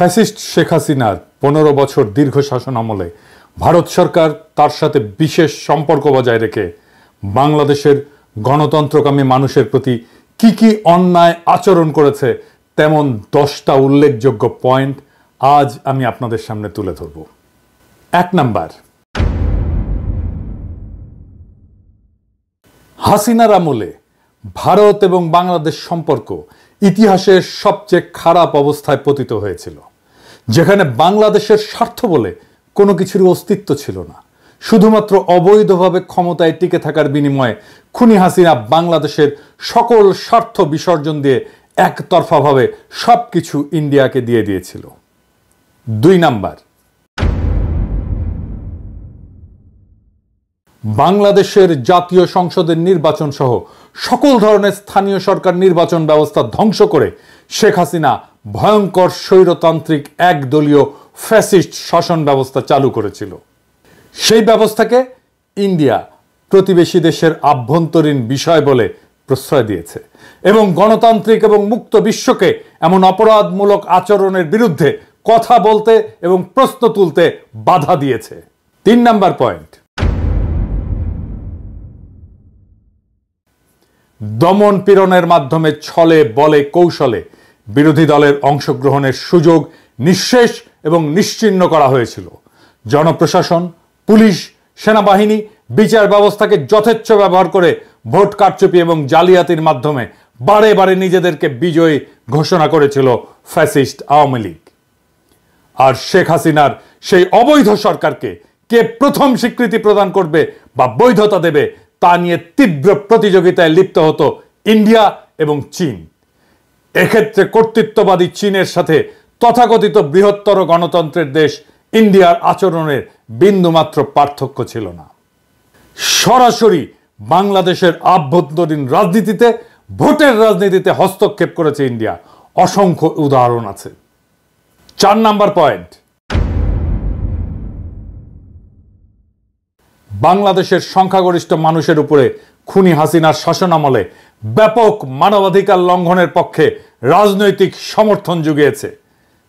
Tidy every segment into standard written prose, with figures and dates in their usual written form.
Fascist Sheikh হাসিনার 15 বছর দীর্ঘ শাসন আমলে ভারত সরকার তার সাথে বিশেষ সম্পর্ক বজায় রেখে বাংলাদেশের গণতন্ত্রকামী মানুষের প্রতি কি কি অন্যায় আচরণ করেছে তেমন 10টা উল্লেখযোগ্য পয়েন্ট আজ আমি আপনাদের সামনে তুলে ধরব। 1 নাম্বার, হাসিনার আমলে ভারত এবং বাংলাদেশ সম্পর্ক ইতিহাসের সবচেয়ে খারাপ অবস্থায় পতিত হয়েছিল, যেখানে বাংলাদেশের স্বার্থ বলে কোনো কিছুর অস্তিত্ব ছিল না। শুধুমাত্র অবৈধভাবে ক্ষমতায় টিকে থাকার বিনিময়ে খুনি হাসিনা বাংলাদেশের সকল স্বার্থ বিসর্জন দিয়ে একতরফাভাবে সবকিছু ইন্ডিয়াকে দিয়ে দিয়েছিল। 2 নাম্বার, বাংলাদেশের জাতীয় সংসদের নির্বাচন সহ সকল ধরনের স্থানীয় সরকার নির্বাচন ব্যবস্থা ধ্বংস করে শেখ হাসিনা ভয়ঙ্কর স্বৈরতান্ত্রিক একদলীয় ফ্যাসিস্ট শাসন ব্যবস্থা চালু করেছিল। সেই ব্যবস্থাকে ইন্ডিয়া প্রতিবেশী দেশের আভ্যন্তরীণ বিষয় বলে প্রশ্রয় দিয়েছে এবং গণতান্ত্রিক এবং মুক্ত বিশ্বকে এমন অপরাধমূলক আচরণের বিরুদ্ধে কথা বলতে এবং প্রশ্ন তুলতে বাধা দিয়েছে। 3 নাম্বার পয়েন্ট, দমন পীড়নের মাধ্যমে ছলে বলে কৌশলে বিরোধী দলের অংশগ্রহণের সুযোগ নিঃশেষ এবং নিশ্চিহ্ন করা হয়েছিল। জনপ্রশাসন, পুলিশ, সেনাবাহিনী, বিচার ব্যবস্থাকে যথেচ্ছ ব্যবহার করে ভোট কারচুপি এবং জালিয়াতির মাধ্যমে বারে বারে নিজেদেরকে বিজয়ী ঘোষণা করেছিল ফ্যাসিস্ট আওয়ামী লীগ। আর শেখ হাসিনার সেই অবৈধ সরকারকে কে প্রথম স্বীকৃতি প্রদান করবে বা বৈধতা দেবে তা নিয়ে তীব্র প্রতিযোগিতায় লিপ্ত হতো ইন্ডিয়া এবং চীন। এক্ষেত্রে কর্তৃত্ববাদী চীনের সাথে তথাকথিত বৃহত্তর গণতন্ত্রের দেশ ইন্ডিয়ার আচরণের বিন্দুমাত্র পার্থক্য ছিল না। সরাসরি বাংলাদেশের আভ্যন্তরীণ রাজনীতিতে, ভোটের রাজনীতিতে হস্তক্ষেপ করেছে ইন্ডিয়া। অসংখ্য উদাহরণ আছে। 4 নাম্বার পয়েন্ট, বাংলাদেশের সংখ্যাগরিষ্ঠ মানুষের উপরে খুনি হাসিনার শাসনামলে ব্যাপক মানবাধিকার লঙ্ঘনের পক্ষে রাজনৈতিক সমর্থন জুগিয়েছে।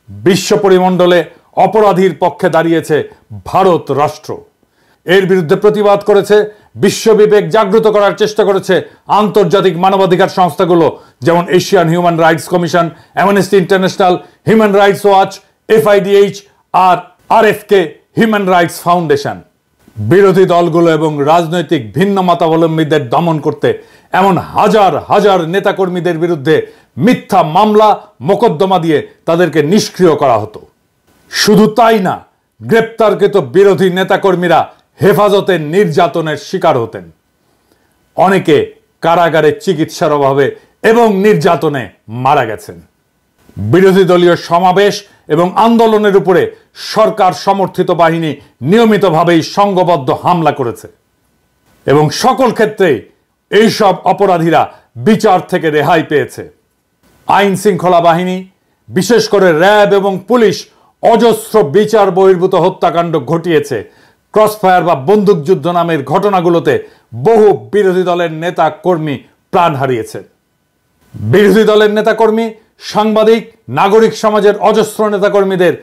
বিশ্ব পরিমণ্ডলে অপরাধীর পক্ষে দাঁড়িয়েছে ভারত রাষ্ট্র। এর বিরুদ্ধে প্রতিবাদ করেছে, বিশ্ববিবেক জাগ্রত করার চেষ্টা করেছে আন্তর্জাতিক মানবাধিকার সংস্থাগুলো, যেমন Asian human rights commission, amnesty international, human rights watch, FIDH আর RFK হিউম্যান রাইটস ফাউন্ডেশন। বিরোধী দলগুলো এবং রাজনৈতিক ভিন্ন মতাবলম্বীদের দমন করতে এমন হাজার হাজার নেতাকর্মীদের বিরুদ্ধে মিথ্যা মামলা মোকদ্দমা দিয়ে তাদেরকে নিষ্ক্রিয় করা হতো। শুধু তাই না, গ্রেপ্তারকৃত বিরোধী নেতাকর্মীরা হেফাজতে নির্যাতনের শিকার হতেন। অনেকে কারাগারে চিকিৎসার অভাবে এবং নির্যাতনে মারা গেছেন। বিরোধী দলীয় সমাবেশ এবং আন্দোলনের উপরে সরকার সমর্থিত বাহিনী নিয়মিতভাবেই সংঘবদ্ধ হামলা করেছে এবং সকল ক্ষেত্রেই এইসব অপরাধীরা বিচার থেকে রেহাই পেয়েছে। আইন শৃঙ্খলা বাহিনী, বিশেষ করে র্যাব এবং পুলিশ অজস্র বিচার বহির্ভূত হত্যাকাণ্ড ঘটিয়েছে। ক্রসফায়ার বা বন্দুকযুদ্ধ নামের ঘটনাগুলোতে বহু বিরোধী দলের নেতা কর্মী প্রাণ হারিয়েছে। বিরোধী দলের নেতাকর্মী, সাংবাদিক, নাগরিক সমাজের অজস্র নেতাকর্মীদের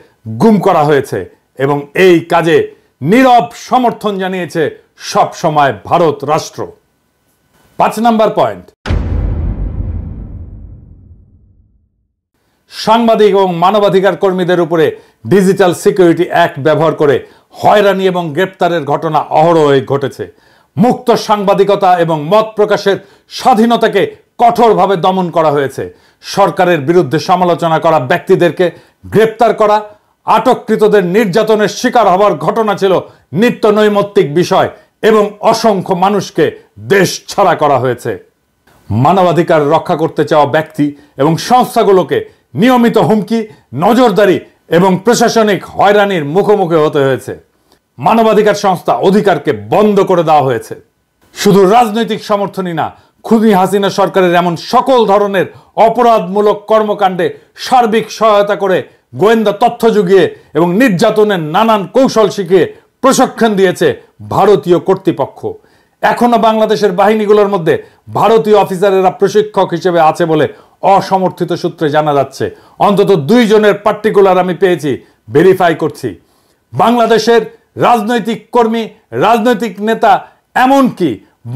গুম করা হয়েছে এবং এই কাজে নীরব সমর্থন জানিয়েছে সব সময় ভারত রাষ্ট্র। 5 নাম্বার পয়েন্ট, সাংবাদিক এবং মানবাধিকার কর্মীদের উপরে ডিজিটাল সিকিউরিটি অ্যাক্ট ব্যবহার করে হয়রানি এবং গ্রেপ্তারের ঘটনা অহরহই ঘটেছে। মুক্ত সাংবাদিকতা এবং মত প্রকাশের স্বাধীনতাকে কঠোরভাবে দমন করা হয়েছে। সরকারের বিরুদ্ধে সমালোচনা করা ব্যক্তিদেরকে গ্রেপ্তার করা, আটককৃতদের নির্যাতনের শিকার হওয়ার ঘটনা ছিল নিত্য নৈমিত্তিক বিষয় এবং অসংখ্য মানুষকে দেশ ছাড়া করা হয়েছে। মানবাধিকার রক্ষা করতে চাওয়া ব্যক্তি এবং সংস্থাগুলোকে নিয়মিত হুমকি, নজরদারি এবং প্রশাসনিক হয়রানির মুখোমুখি হতে হয়েছে। মানবাধিকার সংস্থা অধিকারকে বন্ধ করে দেওয়া হয়েছে। শুধু রাজনৈতিক সমর্থনই না, খুনি হাসিনা সরকারের এমন সকল ধরনের অপরাধমূলক কর্মকাণ্ডে সার্বিক সহায়তা করে গোয়েন্দা তথ্য জুগিয়ে এবং নির্যাতনের নানান কৌশল শিখিয়ে প্রশিক্ষণ দিয়েছে ভারতীয় কর্তৃপক্ষ। এখনো বাংলাদেশের বাহিনীগুলোর মধ্যে ভারতীয় অফিসারেরা প্রশিক্ষক হিসেবে আছে বলে অসমর্থিত সূত্রে জানা যাচ্ছে। অন্তত 2 জনের পার্টিকুলার আমি পেয়েছি, ভেরিফাই করছি। বাংলাদেশের রাজনৈতিক কর্মী, রাজনৈতিক নেতা, এমনকি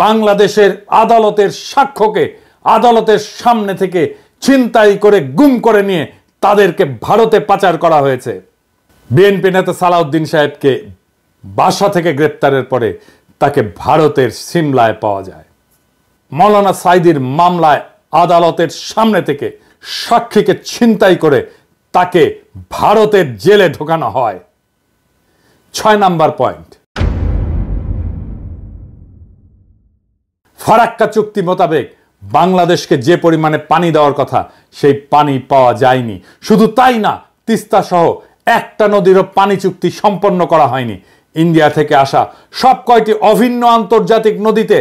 বাংলাদেশের আদালতের সাক্ষ্যকে আদালতের সামনে থেকে ছিনতাই করে গুম করে নিয়ে তাদেরকে ভারতে পাচার করা হয়েছে। বিএনপি নেতা সালাউদ্দিন সাহেবকে বাসা থেকে গ্রেপ্তারের পরে তাকে ভারতের সিমলায় পাওয়া যায়। মৌলানা সাইদির মামলায় আদালতের সামনে থেকে সাক্ষীকে ছিনতাই করে তাকে ভারতের জেলে ঢোকানো হয়। 6 নাম্বার পয়েন্ট, ফারাক্কা চুক্তি মোতাবেক বাংলাদেশকে যে পরিমাণে পানি দেওয়ার কথা সেই পানি পাওয়া যায়নি। শুধু তাই না, তিস্তা সহ একটা নদীরও পানি চুক্তি সম্পন্ন করা হয়নি। ইন্ডিয়া থেকে আসা সব কয়টি অভিন্ন আন্তর্জাতিক নদীতে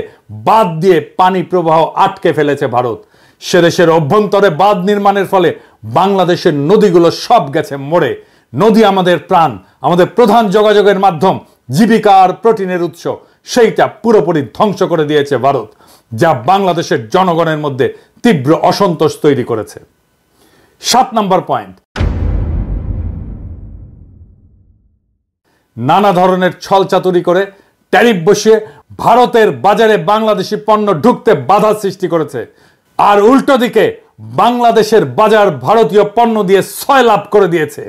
বাঁধ দিয়ে পানি প্রবাহ আটকে ফেলেছে ভারত। সে দেশের অভ্যন্তরে বাঁধ নির্মাণের ফলে বাংলাদেশের নদীগুলো সব গেছে মরে। নদী আমাদের প্রাণ, আমাদের প্রধান যোগাযোগের মাধ্যম, জীবিকা আর প্রোটিনের উৎস, সেইটা পুরোপুরি ধ্বংস করে দিয়েছে ভারত, যা বাংলাদেশের জনগণের মধ্যে তীব্র অসন্তোষ তৈরি করেছে। 7 নাম্বার পয়েন্ট, নানা ধরনের ছলচাতুরি করে ট্যারিফ বসিয়ে ভারতের বাজারে বাংলাদেশি পণ্য ঢুকতে বাধা সৃষ্টি করেছে। আর উল্টো দিকে বাংলাদেশের বাজার ভারতীয় পণ্য দিয়ে 6 লাভ করে দিয়েছে।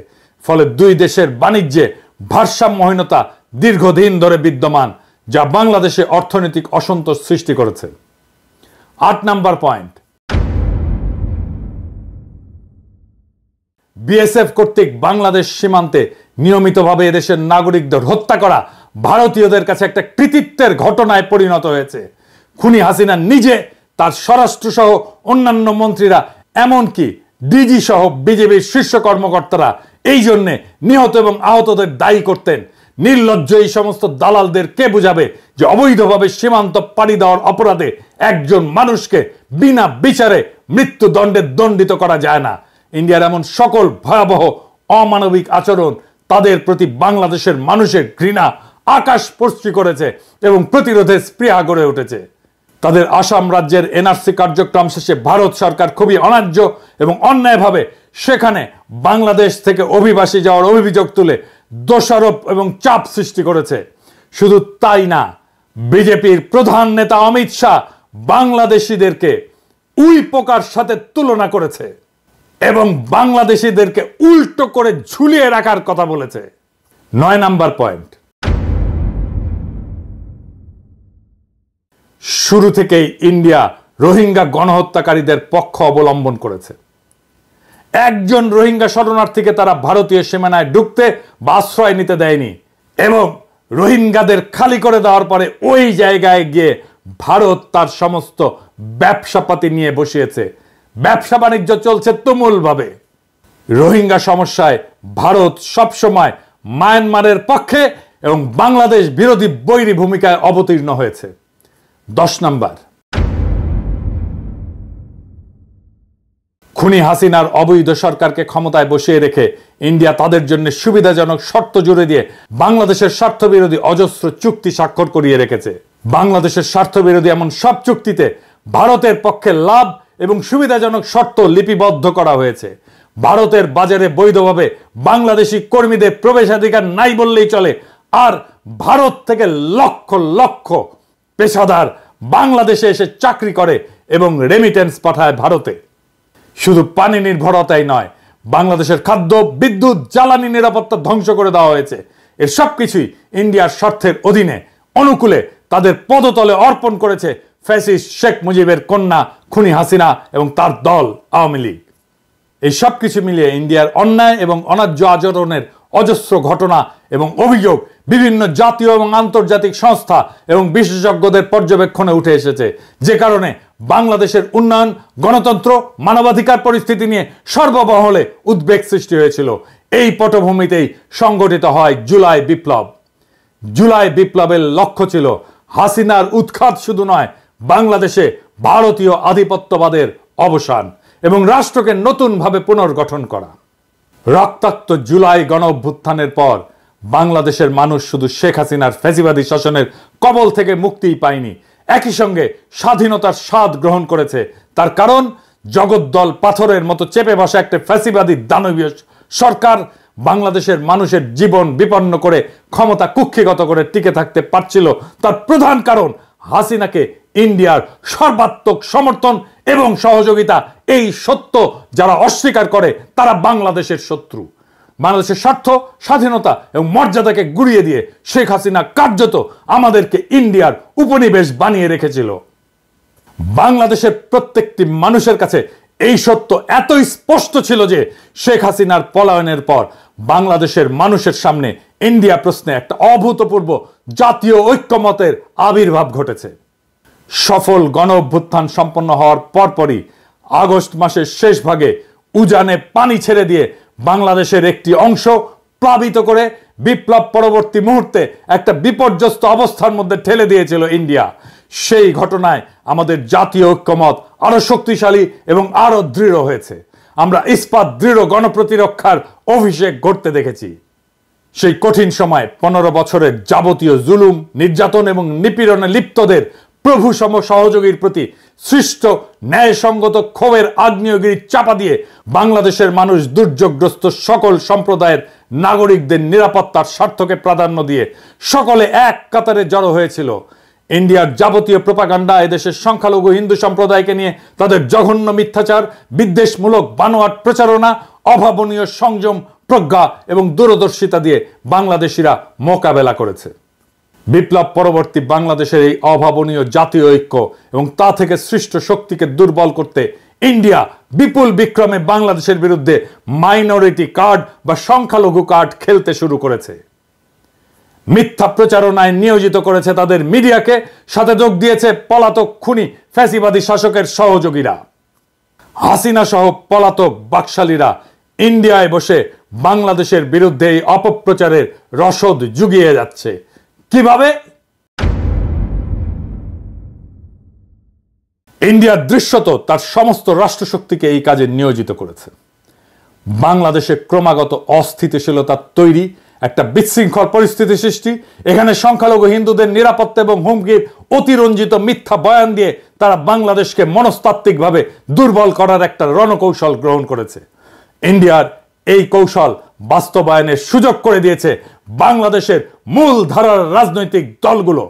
ফলে 2 দেশের বাণিজ্যে ভারসাম্যহীনতা দীর্ঘদিন ধরে বিদ্যমান, যা বাংলাদেশে অর্থনৈতিক অসন্তোষ সৃষ্টি করেছে। 8 নাম্বার পয়েন্ট, বিএসএফ কর্তৃক বাংলাদেশ সীমান্তে নিয়মিতভাবে এদেশের নাগরিকদের হত্যা করা ভারতীয়দের কাছে একটা কৃতিত্বের ঘটনায় পরিণত হয়েছে। খুনি হাসিনা নিজে, তার স্বরাষ্ট্র সহ অন্যান্য মন্ত্রীরা, এমনকি ডিজি সহ বিজেপির শীর্ষ কর্মকর্তারা এই জন্য নিহত এবং আহতদের দায়ী করতেন। নির্লজ্জ এই সমস্ত দালালদের কে বুঝাবে যে অবৈধভাবে সীমান্ত পাড়ি দেওয়ার অপরাধে একজন মানুষকে বিনা বিচারে মৃত্যুদণ্ডে দণ্ডিত করা যায় না। ইন্ডিয়ার এমন সকল ভয়াবহ অমানবিক আচরণ তাদের প্রতি বাংলাদেশের মানুষের ঘৃণা আকাশস্পর্শী করেছে এবং প্রতিরোধের স্পৃহা গড়ে উঠেছে। তাদের আসাম রাজ্যের এনআরসি কার্যক্রম শেষে ভারত সরকার খুবই অন্যায্য এবং অন্যায়ভাবে সেখানে বাংলাদেশ থেকে অভিবাসী যাওয়ার অভিযোগ তুলে দোষারোপ এবং চাপ সৃষ্টি করেছে। শুধু তাই না, বিজেপির প্রধান নেতা অমিত শাহ বাংলাদেশিদেরকে উই পোকার সাথে তুলনা করেছে এবং বাংলাদেশিদেরকে উল্টো করে ঝুলিয়ে রাখার কথা বলেছে। 9 নাম্বার পয়েন্ট, শুরু থেকেই ইন্ডিয়া রোহিঙ্গা গণহত্যাকারীদের পক্ষ অবলম্বন করেছে। একজন রোহিঙ্গা শরণার্থীকে তারা ভারতীয় সীমানায় ঢুকতে বা আশ্রয় নিতে দেয়নি এবং রোহিঙ্গাদের খালি করে দেওয়ার পরে ওই জায়গায় গিয়ে ভারত তার সমস্ত ব্যবসাপাতি নিয়ে বসিয়েছে। ব্যবসা বাণিজ্য চলছে তুমুলভাবে। রোহিঙ্গা সমস্যায় ভারত সবসময় মায়ানমারের পক্ষে এবং বাংলাদেশ বিরোধী বৈরী ভূমিকায় অবতীর্ণ হয়েছে। 10 নাম্বার, খুনি হাসিনার অবৈধ সরকারকে ক্ষমতায় বসিয়ে রেখে ইন্ডিয়া তাদের জন্য সুবিধাজনক শর্ত জুড়ে দিয়ে বাংলাদেশের স্বার্থবিরোধী অজস্র চুক্তি স্বাক্ষর করিয়ে রেখেছে। বাংলাদেশের স্বার্থবিরোধী এমন সব চুক্তিতে ভারতের পক্ষে লাভ এবং সুবিধাজনক শর্ত লিপিবদ্ধ করা হয়েছে। ভারতের বাজারে বৈধভাবে বাংলাদেশি কর্মীদের প্রবেশাধিকার নাই বললেই চলে। আর ভারত থেকে লক্ষ লক্ষ পেশাদার বাংলাদেশে এসে চাকরি করে এবং রেমিটেন্স পাঠায় ভারতে। শুধু পানি নির্ভরতাই নয়, বাংলাদেশের খাদ্য, বিদ্যুৎ, জ্বালানি নিরাপত্তা ধ্বংস করে দেওয়া হয়েছে। এর সবকিছুই ইন্ডিয়ার স্বার্থের অধীনে অনুকূলে তাদের পদতলে অর্পণ করেছে ফ্যাসিস্ট শেখ মুজিবের কন্যা খুনি হাসিনা এবং তার দল আওয়ামী লীগ। এই সব কিছু মিলিয়ে ইন্ডিয়ার অন্যায় এবং অন্যায্য আচরণের অজস্র ঘটনা এবং অভিযোগ বিভিন্ন জাতীয় এবং আন্তর্জাতিক সংস্থা এবং বিশেষজ্ঞদের পর্যবেক্ষণে উঠে এসেছে, যে কারণে বাংলাদেশের উন্নয়ন, গণতন্ত্র, মানবাধিকার পরিস্থিতি নিয়ে সর্বমহলে উদ্বেগ সৃষ্টি হয়েছিল। এই পটভূমিতেই সংগঠিত হয় জুলাই বিপ্লব। জুলাই বিপ্লবের লক্ষ্য ছিল হাসিনার উৎখাত শুধু নয়, বাংলাদেশে ভারতীয় আধিপত্যবাদের অবসান এবং রাষ্ট্রকে নতুনভাবে পুনর্গঠন করা। রক্তাক্ত জুলাই গণ অভ্যুত্থানের পর বাংলাদেশের মানুষ শুধু শেখ হাসিনার ফ্যাসিবাদী শাসনের কবল থেকে মুক্তিই পায়নি, একই সঙ্গে স্বাধীনতার স্বাদ গ্রহণ করেছে। তার কারণ জগদ্দল পাথরের মতো চেপে বসা একটা ফ্যাসিবাদী দানবীয় সরকার বাংলাদেশের মানুষের জীবন বিপন্ন করে ক্ষমতা কুক্ষিগত করে টিকে থাকতে পারছিল। তার প্রধান কারণ হাসিনাকে ইন্ডিয়ার সর্বাত্মক সমর্থন এবং সহযোগিতা। এই সত্য যারা অস্বীকার করে তারা বাংলাদেশের শত্রু। বাংলাদেশের স্বার্থ, স্বাধীনতা এবং মর্যাদাকে গুড়িয়ে দিয়ে শেখ হাসিনা কার্যত আমাদেরকে ইন্ডিয়ার উপনিবেশ বানিয়ে রেখেছিল। বাংলাদেশের প্রত্যেকটি মানুষের কাছে এই সত্য এতই স্পষ্ট ছিল যে শেখ হাসিনার পলায়নের পর বাংলাদেশের মানুষের সামনে ইন্ডিয়া প্রশ্নে একটা অভূতপূর্ব জাতীয় ঐক্যমতের আবির্ভাব ঘটেছে। সফল গণ অভ্যুত্থান সম্পন্ন হওয়ার পরপরই আগস্ট মাসের শেষ ভাগে উজানে পানি ছেড়ে দিয়ে বাংলাদেশের একটি অংশ প্লাবিত করে বিপ্লব পরবর্তী মুহূর্তে একটা বিপর্যস্ত অবস্থার মধ্যে ঠেলে দিয়েছিল ইন্ডিয়া। সেই ঘটনায় আমাদের জাতীয় ঐক্যমত আরো শক্তিশালী এবং আরো দৃঢ় হয়েছে। আমরা ইস্পাত দৃঢ় গণপ্রতিরক্ষার অভিষেক ঘটতে দেখেছি। সেই কঠিন সময় 15 বছরের যাবতীয় জুলুম, নির্যাতন এবং নিপীড়নে লিপ্তদের প্রভু সম সহযোগীর প্রতি সৃষ্ট ন্যায়সঙ্গত ক্ষোভের আগ্নেয়গিরি চাপা দিয়ে বাংলাদেশের মানুষ দুর্যোগগ্রস্ত সকল সম্প্রদায়ের নাগরিকদের নিরাপত্তার স্বার্থকে প্রাধান্য দিয়ে সকলে এক কাতারে জড়ো হয়েছিল। ইন্ডিয়ার যাবতীয় প্রোপাগান্ডা এদেশের সংখ্যালঘু হিন্দু সম্প্রদায়কে নিয়ে তাদের জঘন্য মিথ্যাচার, বিদ্বেষমূলক বানোয়াট প্রচারণা, অভাবনীয় সংযম, প্রজ্ঞা এবং দূরদর্শিতা দিয়ে বাংলাদেশিরা মোকাবেলা করেছে। বিপ্লব পরবর্তী বাংলাদেশের এই অভাবনীয় জাতীয় ঐক্য এবং তা থেকে সৃষ্ট শক্তিকে দুর্বল করতে ইন্ডিয়া বিপুল বিক্রমে বাংলাদেশের বিরুদ্ধে মাইনরিটি কার্ড বা সংখ্যালঘু কার্ড খেলতে শুরু করেছে। মিথ্যা প্রচারণায় নিয়োজিত করেছে তাদের মিডিয়াকে, সাথে যোগ দিয়েছে পলাতক খুনি ফ্যাসিবাদী শাসকের সহযোগীরা। হাসিনা সহ পলাতক বাকশালীরা ইন্ডিয়ায় বসে বাংলাদেশের বিরুদ্ধে এই অপপ্রচারের রসদ জুগিয়ে যাচ্ছে। কিভাবে? ইন্ডিয়া দৃশ্যত তার সমস্ত রাষ্ট্রশক্তিকে এই কাজে নিয়োজিত করেছে। বাংলাদেশে ক্রমাগত অস্থিতিশীলতা তৈরি, একটা বিশৃঙ্খল পরিস্থিতি সৃষ্টি, এখানে সংখ্যালঘু হিন্দুদের নিরাপত্তা এবং হুমকির অতিরঞ্জিত মিথ্যা বয়ান দিয়ে তারা বাংলাদেশকে মনস্তাত্ত্বিকভাবে দুর্বল করার একটা রণকৌশল গ্রহণ করেছে। ইন্ডিয়ার এই কৌশল বাস্তবায়নের সুযোগ করে দিয়েছে বাংলাদেশের মূল ধারার রাজনৈতিক দলগুলো।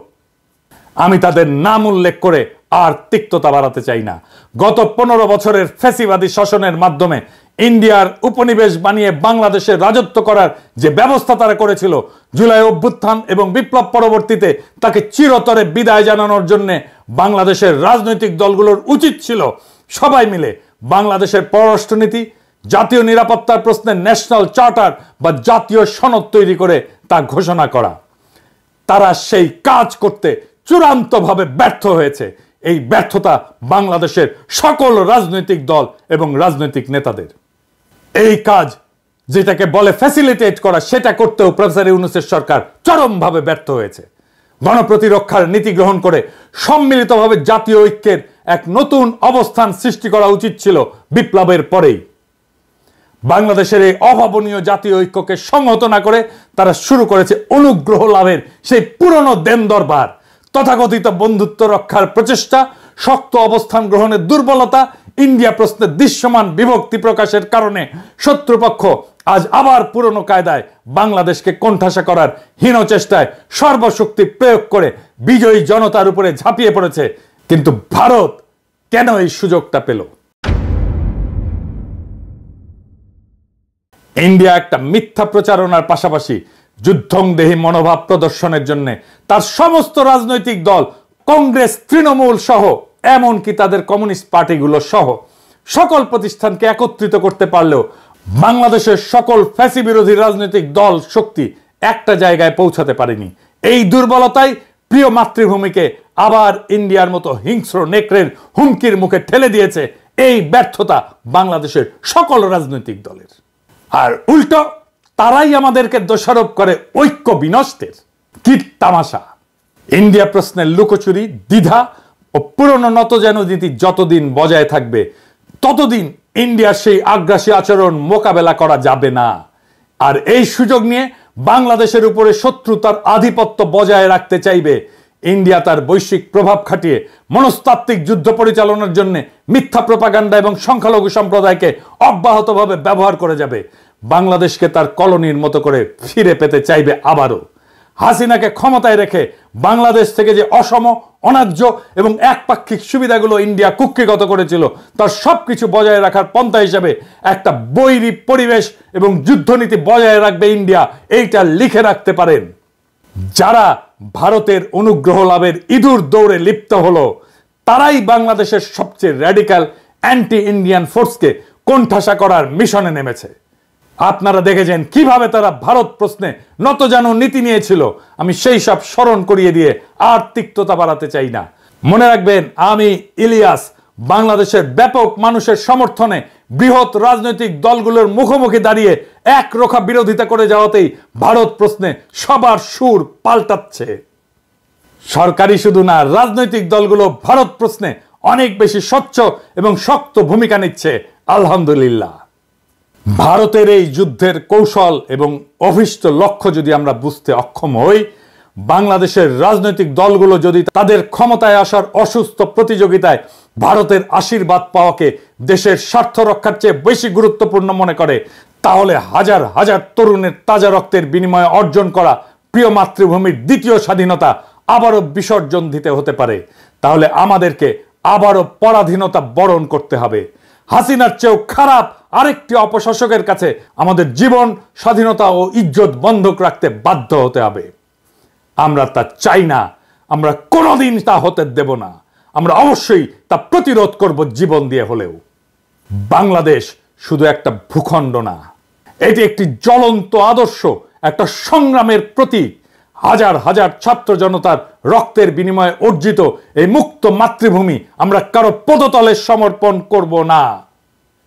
আমি তাদের নাম উল্লেখ করে আর তিক্ততা বাড়াতে চাই না। গত 15 বছরের ফ্যাসিবাদী শাসনের মাধ্যমে ইন্ডিয়ার উপনিবেশ বানিয়ে বাংলাদেশে রাজত্ব করার যে ব্যবস্থা তারা করেছিল, জুলাই অভ্যুত্থান এবং বিপ্লব পরবর্তীতে তাকে চিরতরে বিদায় জানানোর জন্য বাংলাদেশের রাজনৈতিক দলগুলোর উচিত ছিল সবাই মিলে বাংলাদেশের পররাষ্ট্রনীতি, জাতীয় নিরাপত্তার প্রশ্নে ন্যাশনাল চার্টার বা জাতীয় সনদ তৈরি করে তা ঘোষণা করা। তারা সেই কাজ করতে চূড়ান্তভাবে ব্যর্থ হয়েছে। এই ব্যর্থতা বাংলাদেশের সকল রাজনৈতিক দল এবং রাজনৈতিক নেতাদের। এই কাজ যেটাকে বলে ফ্যাসিলিটেট করা, সেটা করতেও প্রফেসর ইউনূসের সরকার চরমভাবে ব্যর্থ হয়েছে। গণপ্রতিরক্ষার নীতি গ্রহণ করে সম্মিলিতভাবে জাতীয় ঐক্যের এক নতুন অবস্থান সৃষ্টি করা উচিত ছিল বিপ্লবের পরেই। বাংলাদেশের এই অভাবনীয় জাতীয় ঐক্যকে সংহত না করে তারা শুরু করেছে অনুগ্রহ লাভের সেই পুরনো দেন দরবার, তথাকথিত বন্ধুত্ব রক্ষার প্রচেষ্টা, শক্ত অবস্থান গ্রহণের দুর্বলতা, ইন্ডিয়া প্রশ্নে দৃশ্যমান বিভক্তি প্রকাশের কারণে শত্রুপক্ষ আজ আবার পুরনো কায়দায় বাংলাদেশকে কোণঠাসা করার হীন চেষ্টায় সর্বশক্তি প্রয়োগ করে বিজয়ী জনতার উপরে ঝাঁপিয়ে পড়েছে। কিন্তু ভারত কেন এই সুযোগটা পেল? ইন্ডিয়া একটা মিথ্যা প্রচারণার পাশাপাশি যুদ্ধংদেহী মনোভাব প্রদর্শনের জন্য তার সমস্ত রাজনৈতিক দল, কংগ্রেস, তৃণমূল সহ এমনকি তাদের কমিউনিস্ট পার্টিগুলো সহ সকল প্রতিষ্ঠানকে একত্রিত করতে পারলেও বাংলাদেশের সকল ফ্যাসি বিরোধী রাজনৈতিক দল শক্তি একটা জায়গায় পৌঁছাতে পারেনি। এই দুর্বলতাই প্রিয় মাতৃভূমিকে আবার ইন্ডিয়ার মতো হিংস্র নেকড়ের হুমকির মুখে ঠেলে দিয়েছে। এই ব্যর্থতা বাংলাদেশের সকল রাজনৈতিক দলের। আর উল্টো তারাই আমাদেরকে দোষারোপ করে ঐক্য বিনষ্টের। কি তামাশা! ইন্ডিয়া প্রশ্নের লুকোচুরি, দ্বিধা ও পুরনো নতজানু নীতি যতদিন বজায় থাকবে ততদিন ইন্ডিয়ার সেই আগ্রাসী আচরণ মোকাবেলা করা যাবে না। আর এই সুযোগ নিয়ে বাংলাদেশের উপরে শত্রুতার আধিপত্য বজায় রাখতে চাইবে, ইন্ডিয়া তার বৈশ্বিক প্রভাব খাটিয়ে মনস্তাত্ত্বিক যুদ্ধ পরিচালনার জন্য মিথ্যা প্রপাগান্ডা এবং সংখ্যালঘু সম্প্রদায়কে অব্যাহতভাবে ব্যবহার করে যাবে। বাংলাদেশকে তার কলোনির মতো করে ফিরে পেতে চাইবে আবারও। হাসিনাকে ক্ষমতায় রেখে বাংলাদেশ থেকে যে অসম, অন্যায্য এবং একপাক্ষিক সুবিধাগুলো ইন্ডিয়া কুক্ষিগত করেছিল তার সবকিছু বজায় রাখার পন্থা হিসেবে একটা বৈরী পরিবেশ এবং যুদ্ধনীতি বজায় রাখবে ইন্ডিয়া, এইটা লিখে রাখতে পারেন। যারা ভারতের অনুগ্রহ লাভের ইঁদুর দৌড়ে লিপ্ত হলো তারাই বাংলাদেশের সবচেয়ে র্যাডিক্যাল অ্যান্টি ইন্ডিয়ান ফোর্সকে কোণঠাসা করার মিশনে নেমেছে। আপনারা দেখেছেন কিভাবে তারা ভারত প্রশ্নে নতজানু নীতি নিয়েছিল। আমি সেই সব স্মরণ করিয়ে দিয়ে আর তিক্ততা বাড়াতে চাই না। মনে রাখবেন, আমি ইলিয়াস বাংলাদেশের ব্যাপক মানুষের সমর্থনে বৃহৎ রাজনৈতিক দলগুলোর মুখোমুখি দাঁড়িয়ে একরোখা বিরোধিতা করে যাওয়াতেই ভারত প্রশ্নে সবার সুর পাল্টাচ্ছে। সরকারি শুধু না, রাজনৈতিক দলগুলো ভারত প্রশ্নে অনেক বেশি স্বচ্ছ এবং শক্ত ভূমিকা নিচ্ছে, আলহামদুলিল্লাহ। ভারতের এই যুদ্ধের কৌশল এবং অভীষ্ট লক্ষ্য যদি আমরা বুঝতে অক্ষম হই, বাংলাদেশের রাজনৈতিক দলগুলো যদি তাদের ক্ষমতায় আসার অসুস্থ প্রতিযোগিতায় ভারতের আশীর্বাদ পাওয়াকে দেশের স্বার্থ রক্ষার চেয়ে বেশি গুরুত্বপূর্ণ মনে করে, তাহলে হাজার হাজার তরুণের তাজা রক্তের বিনিময়ে অর্জন করা প্রিয় মাতৃভূমির দ্বিতীয় স্বাধীনতা আবারও বিসর্জন দিতে হতে পারে। তাহলে আমাদেরকে আবারও পরাধীনতা বরণ করতে হবে। হাসিনার চেয়েও খারাপ আরেকটি অপশাসকের কাছে আমাদের জীবন, স্বাধীনতা ও ইজ্জত বন্ধক রাখতে বাধ্য হতে হবে। আমরা তা চাই না, আমরা কোনোদিন তা হতে দেব না। আমরা অবশ্যই তা প্রতিরোধ করব জীবন দিয়ে হলেও। বাংলাদেশ শুধু একটা ভূখণ্ড না, এটি একটি জ্বলন্ত আদর্শ, একটা সংগ্রামের প্রতীক। হাজার হাজার ছাত্র জনতার রক্তের বিনিময়ে অর্জিত এই মুক্ত মাতৃভূমি আমরা কারো পদতলে সমর্পণ করব না।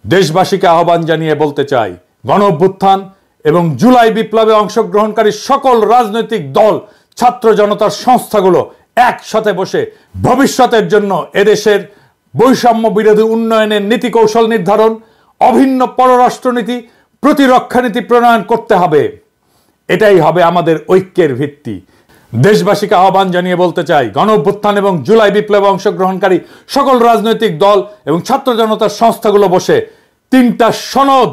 দেশবাসীকে আহ্বান জানিয়ে বলতে চাই, গণঅভ্যুত্থান এবং জুলাই বিপ্লবে অংশগ্রহণকারী সকল রাজনৈতিক দল, ছাত্র জনতার সংস্থাগুলো একসাথে বসে ভবিষ্যতের জন্য এদেশের বৈষম্য বিরোধী উন্নয়নের নীতি কৌশল নির্ধারণ, অভিন্ন পররাষ্ট্রনীতি, প্রতিরক্ষা নীতি প্রণয়ন করতে হবে। এটাই হবে আমাদের ঐক্যের ভিত্তি। দেশবাসীকে আহ্বান জানিয়ে বলতে চাই, গণঅভ্যুত্থান এবং জুলাই বিপ্লবে অংশগ্রহণকারী সকল রাজনৈতিক দল এবং ছাত্র জনতার সংস্থাগুলো বসে 3টা সনদ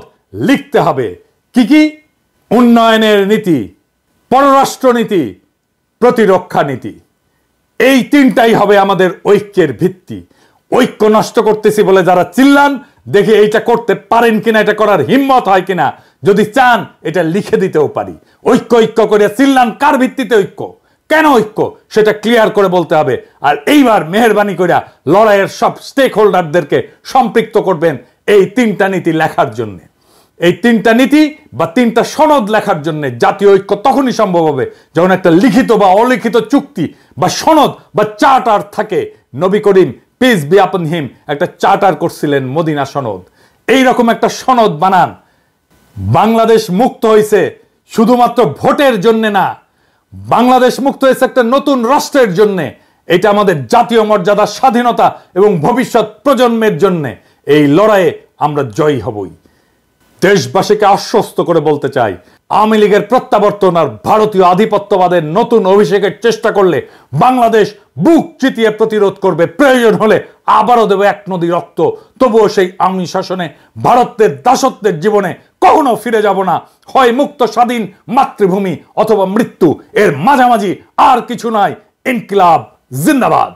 লিখতে হবে। কি কি? উন্নয়নের নীতি, পররাষ্ট্রনীতি, প্রতিরক্ষা নীতি। এই 3টাই হবে আমাদের ঐক্যের ভিত্তি। ঐক্য নষ্ট করতেছি বলে যারা চিল্লান, দেখি এইটা করতে পারেন কিনা, এটা করার হিম্মত হয় কিনা। যদি চান এটা লিখে দিতেও পারি। ঐক্য ঐক্য করে চিল্লান, কার ভিত্তিতে ঐক্য, কেন ঐক্য, সেটা ক্লিয়ার করে বলতে হবে। আর এইবার মেহেরবানি করে লড়াইয়ের সব স্টেক হোল্ডারদেরকে সম্পৃক্ত করবেন এই 3টা নীতি লেখার জন্য। এই 3টা নীতি বা 3টা সনদ লেখার জন্য জাতীয় ঐক্য তখনই সম্ভব হবে যখন একটা লিখিত বা অলিখিত চুক্তি বা সনদ বা চার্টার থাকে। নবী করিম পিস বি আপন হিম একটা চার্টার করছিলেন, মদিনা সনদ। এইরকম একটা সনদ বানান। বাংলাদেশ মুক্ত হয়েছে শুধুমাত্র ভোটের জন্য না, বাংলাদেশ মুক্ত হয়েছে একটা নতুন রাষ্ট্রের জন্য। এটা আমাদের জাতীয় মর্যাদা, স্বাধীনতা এবং ভবিষ্যৎ প্রজন্মের জন্য। এই লড়াইয়ে আমরা জয়ী হবই। দেশবাসীকে আশ্বস্ত করে বলতে চাই, আওয়ামী লীগের প্রত্যাবর্তন আর ভারতীয় আধিপত্যবাদের নতুন অভিষেকের চেষ্টা করলে বাংলাদেশ বুক চিতিয়ে প্রতিরোধ করবে। প্রয়োজন হলে আবারও দেবে 1 নদী রক্ত। তবুও সেই আওয়ামী শাসনে, ভারতের দাসত্বের জীবনে কখনো ফিরে যাব না। হয় মুক্ত স্বাধীন মাতৃভূমি অথবা মৃত্যু, এর মাঝামাঝি আর কিছু নয়। ইনকিলাব জিন্দাবাদ।